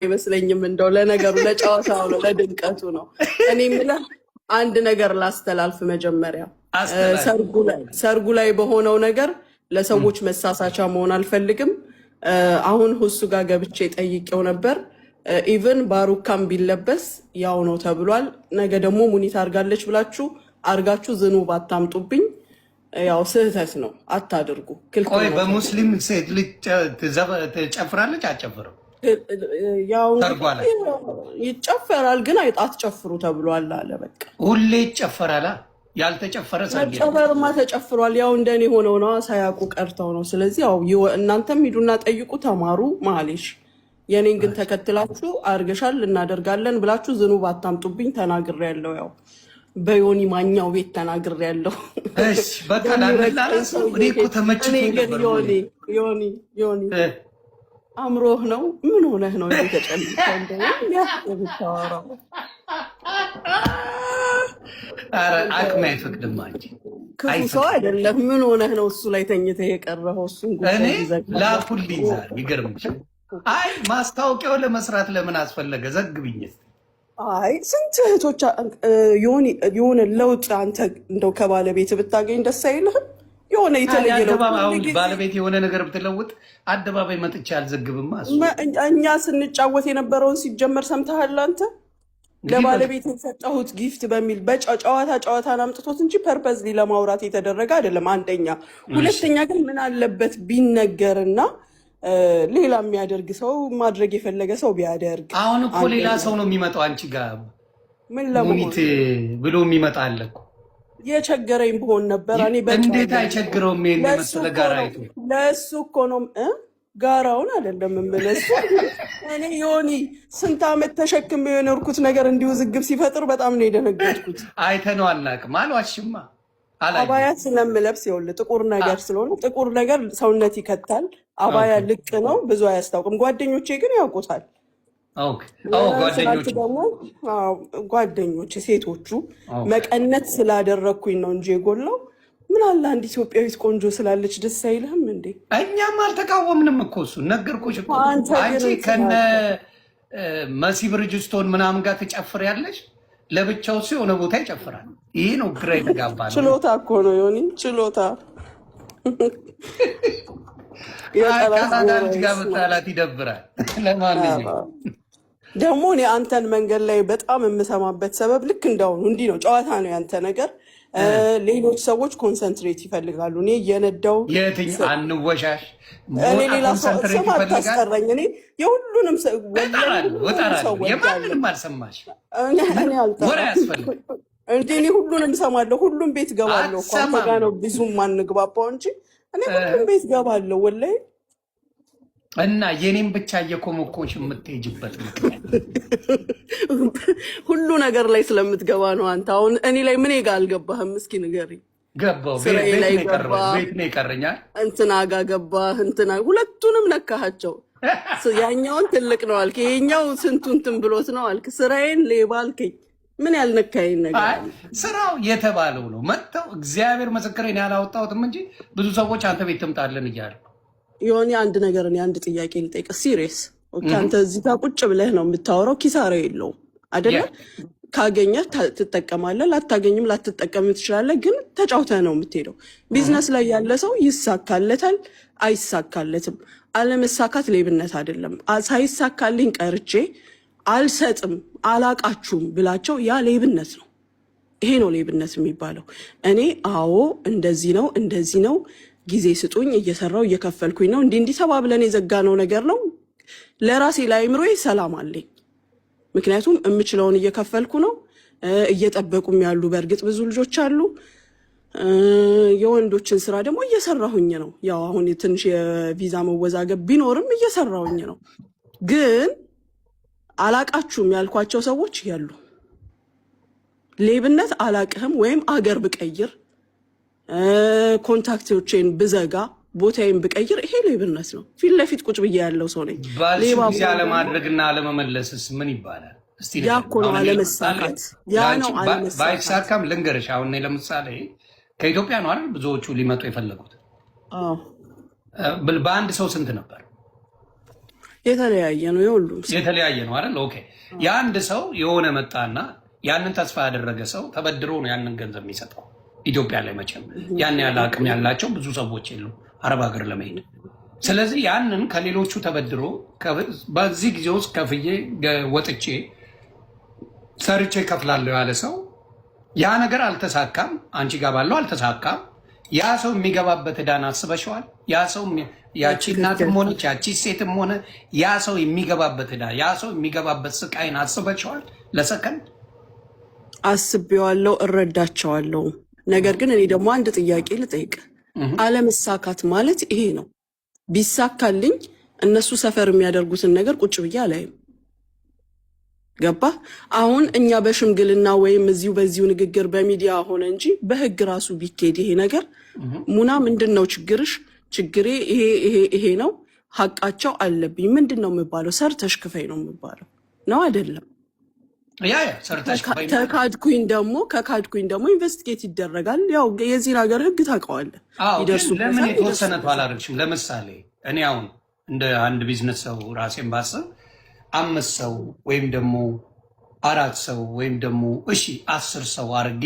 አይመስለኝም። እንደው ለነገሩ ለጨዋታው ነው ለድምቀቱ ነው። እኔ የምልህ አንድ ነገር ላስተላልፍ። መጀመሪያ ሰርጉ ላይ በሆነው ነገር ለሰዎች መሳሳቻ መሆን አልፈልግም። አሁን ሁሱ ጋር ገብቼ ጠይቄው ነበር። ኢቭን ባሩካም ቢለበስ ያው ነው ተብሏል። ነገ ደግሞ ሙኒት አርጋለች ብላችሁ አርጋችሁ ዝኑብ አታምጡብኝ። ያው ስህተት ነው፣ አታድርጉ። ቆይ በሙስሊም ሴት ልጅ ትጨፍራለች አትጨፍርም? ያው ይጨፈራል፣ ግን አትጨፍሩ ተብሏል አለ። በቃ ሁሌ ይጨፈራል። ያልተጨፈረ ጨፈርማ ተጨፍሯል። ያው እንደኔ ሆነው ነው፣ ሳያውቁ ቀርተው ነው። ስለዚህ ያው እናንተም ሂዱና ጠይቁ፣ ተማሩ። ማሌሽ የኔን ግን ተከትላችሁ አርገሻል እናደርጋለን ብላችሁ ዝኑብ አታምጡብኝ። ተናግሬያለሁ። ያው በዮኒ ማኛው ቤት ተናግሬያለሁ። እሺ በቃ ላላላሰው እኔ እኮ ተመችቶኝ ነበር። ዮኒ አምሮህ ነው? ምን ሆነህ ነው የተጨነቀው? እንደው ኧረ አቅሜ አይፈቅድም። አንቺ ክፉ ሰው አይደለም። ምን ሆነህ ነው እሱ ላይ ተኝተህ የቀረኸው? እሱን እኔ ላኩልኝ ዛሬ። ይገርምሻል። አይ ማስታወቂያው ለመስራት ለምን አስፈለገ? ዘግብኝ። አይ ስንት እህቶች የሆነ ለውጥ አንተ እንደው ከባለቤት ብታገኝ ደስ አይልህም? የሆነ የተለየ ለውጥ ባለቤት የሆነ ነገር ብትለውጥ አደባባይ መጥቼ አልዘግብማ። እኛ ስንጫወት የነበረውን ሲጀመር ሰምተሃል አንተ? ለባለቤት የሰጠሁት ጊፍት በሚል ጨዋታን አምጥቶት እንጂ ፐርፐዝሊ ለማውራት የተደረገ አይደለም። አንደኛ። ሁለተኛ ግን ምን አለበት ቢነገርና ሌላ የሚያደርግ ሰው ማድረግ የፈለገ ሰው ቢያደርግ። አሁን እኮ ሌላ ሰው ነው የሚመጣው አንቺ ጋር ምን ለሙኒት ብሎ የሚመጣ አለ እኮ። የቸገረኝ ብሆን ነበር እኔ። እንዴት አይቸግረውም? የመሰለ ጋራ አይቶ ለእሱ እኮ ነው ጋራውን አይደለም የምልህ። እኔ ዮኒ ስንት ዓመት ተሸክም የኖርኩት ነገር እንዲሁ ዝግብ ሲፈጥር በጣም ነው የደነገጥኩት። አይተነው አናውቅም። አልዋሽማ። አባያ ስለምለብስ ይኸውልህ ጥቁር ነገር ስለሆነ ጥቁር ነገር ሰውነት ይከታል። አባያ ልቅ ነው፣ ብዙ አያስታውቅም። ጓደኞቼ ግን ያውቁታል። ጓደኞቼ ሴቶቹ መቀነት ስላደረግኩኝ ነው እንጂ የጎላው ምን አለ አንድ ኢትዮጵያዊት ቆንጆ ስላለች ደስ አይልህም እንዴ? እኛም አልተቃወምንም እኮ እሱን ነገርኩሽ እኮ። አንቺ ከነ መሲ ብርጅስቶን ምናምን ጋር ትጨፍሪያለሽ፣ ለብቻው እሱ የሆነ ቦታ ይጨፍራል። ይሄ ነው ግራ የተጋባ ነው። ችሎታ እኮ ነው ዮኒ፣ ችሎታ። ከአንድ ልጅ ጋር መጣላት ይደብራል። ለማንኛውም ደግሞ እኔ አንተን መንገድ ላይ በጣም የምሰማበት ሰበብ ልክ እንዳሁኑ እንዲህ ነው። ጨዋታ ነው ያንተ ነገር። ሌሎች ሰዎች ኮንሰንትሬት ይፈልጋሉ። እኔ እየነዳው አንወሻሽ። እኔ ሌላ ስም አታስቀረኝ። እኔ የሁሉንም የማንንም አልሰማሽ። እኔ ሁሉንም እሰማለሁ። ሁሉም ቤት ገባለሁ። አንተ ጋ ነው ብዙም ማንግባባው እንጂ እኔ ሁሉም ቤት ገባለሁ ወላሂ። እና የኔም ብቻ እየኮመኮሽ የምትሄጅበት ምክንያት ሁሉ ነገር ላይ ስለምትገባ ነው። አንተ አሁን እኔ ላይ ምን ጋ አልገባህም? እስኪ ንገሪኝ። ገባው ቤት ነው ይቀረኛል። እንትና ጋ ገባህ፣ እንትና ሁለቱንም ነካሃቸው። ያኛውን ትልቅ ነው አልክ፣ ይሄኛው ስንቱን እንትን ብሎት ነው አልክ። ስራዬን ሌባ አልከኝ። ምን ያልነካኝ ነገር? ስራው የተባለው ነው። መጥተው እግዚአብሔር ምስክሬን ያላወጣሁትም እንጂ ብዙ ሰዎች አንተ ቤት ትምጣለን እያሉ የሆነ አንድ ነገር እኔ አንድ ጥያቄ ልጠይቅ። ሲሪየስ አንተ እዚህ ጋር ቁጭ ብለህ ነው የምታወራው። ኪሳራ የለውም አይደለ? ካገኘህ ትጠቀማለህ፣ ላታገኝም ላትጠቀም ትችላለህ። ግን ተጫውተህ ነው የምትሄደው። ቢዝነስ ላይ ያለ ሰው ይሳካለታል፣ አይሳካለትም። አለመሳካት ሌብነት አይደለም። ሳይሳካልኝ ቀርቼ አልሰጥም አላቃችሁም ብላቸው ያ ሌብነት ነው። ይሄ ነው ሌብነት የሚባለው። እኔ አዎ እንደዚህ ነው እንደዚህ ነው ጊዜ ስጡኝ፣ እየሰራው እየከፈልኩኝ ነው። እንዲህ ተባብለን የዘጋነው ነገር ነው። ለራሴ ለአእምሮዬ ሰላም አለኝ። ምክንያቱም የምችለውን እየከፈልኩ ነው። እየጠበቁም ያሉ በእርግጥ ብዙ ልጆች አሉ። የወንዶችን ስራ ደግሞ እየሰራሁኝ ነው። ያው አሁን ትንሽ የቪዛ መወዛገብ ቢኖርም እየሰራሁኝ ነው። ግን አላቃችሁም ያልኳቸው ሰዎች ያሉ ሌብነት አላቅህም ወይም አገር ብቀይር ኮንታክቶቼን ብዘጋ ቦታዬን ብቀይር ይሄ ሌብነት ነው። ፊት ለፊት ቁጭ ብዬ ያለው ሰው ነኝ። ባልሽ አለማድረግና አለመመለስስ ምን ይባላል? ያ እኮ ነው አለመሳካት። ያ ነው አለመሳካት። ባይሳካም ልንገርሽ፣ አሁን ለምሳሌ ከኢትዮጵያ ነው አይደል ብዙዎቹ ሊመጡ የፈለጉት። በአንድ ሰው ስንት ነበር? የተለያየ ነው፣ የሁሉም ሰው የተለያየ ነው አይደል? ኦኬ። የአንድ ሰው የሆነ መጣና ያንን ተስፋ ያደረገ ሰው ተበድሮ ነው ያንን ገንዘብ የሚሰጠው። ኢትዮጵያ ላይ መቼም ያን ያለ አቅም ያላቸው ብዙ ሰዎች የሉ አረብ ሀገር ለመሄድ። ስለዚህ ያንን ከሌሎቹ ተበድሮ በዚህ ጊዜ ውስጥ ከፍዬ ወጥቼ ሰርቼ ከፍላለሁ ያለ ሰው ያ ነገር አልተሳካም፣ አንቺ ጋር ባለው አልተሳካም። ያ ሰው የሚገባበት ዕዳን አስበሽዋል? ያ ሰው ያቺ እናትም ሆነች ያቺ ሴትም ሆነ ያ ሰው የሚገባበት ዕዳ ያ ሰው የሚገባበት ስቃይን አስበሽዋል? ለሰከንድ አስቤዋለሁ፣ እረዳቸዋለሁ። ነገር ግን እኔ ደግሞ አንድ ጥያቄ ልጠይቅ። አለመሳካት ማለት ይሄ ነው። ቢሳካልኝ እነሱ ሰፈር የሚያደርጉትን ነገር ቁጭ ብዬ አላይም። ገባ? አሁን እኛ በሽምግልና ወይም እዚሁ በዚሁ ንግግር በሚዲያ ሆነ እንጂ በህግ ራሱ ቢኬድ ይሄ ነገር ሙና ምንድን ነው ችግርሽ? ችግሬ ይሄ ነው፣ ሀቃቸው አለብኝ ምንድን ነው የሚባለው? ሰርተሽ ክፈይ ነው የሚባለው ነው አይደለም? ከካድኩኝ ደግሞ ኢንቨስቲጌት ይደረጋል። ያው የዚህን ሀገር ህግ ታውቀዋለህ። ለምን የተወሰነ አላደረግሽም? ለምሳሌ እኔ አሁን እንደ አንድ ቢዝነስ ሰው ራሴን ባስብ 5 ሰው ወይም ደግሞ 4 ሰው ወይም ደግሞ 10 ሰው አድርጌ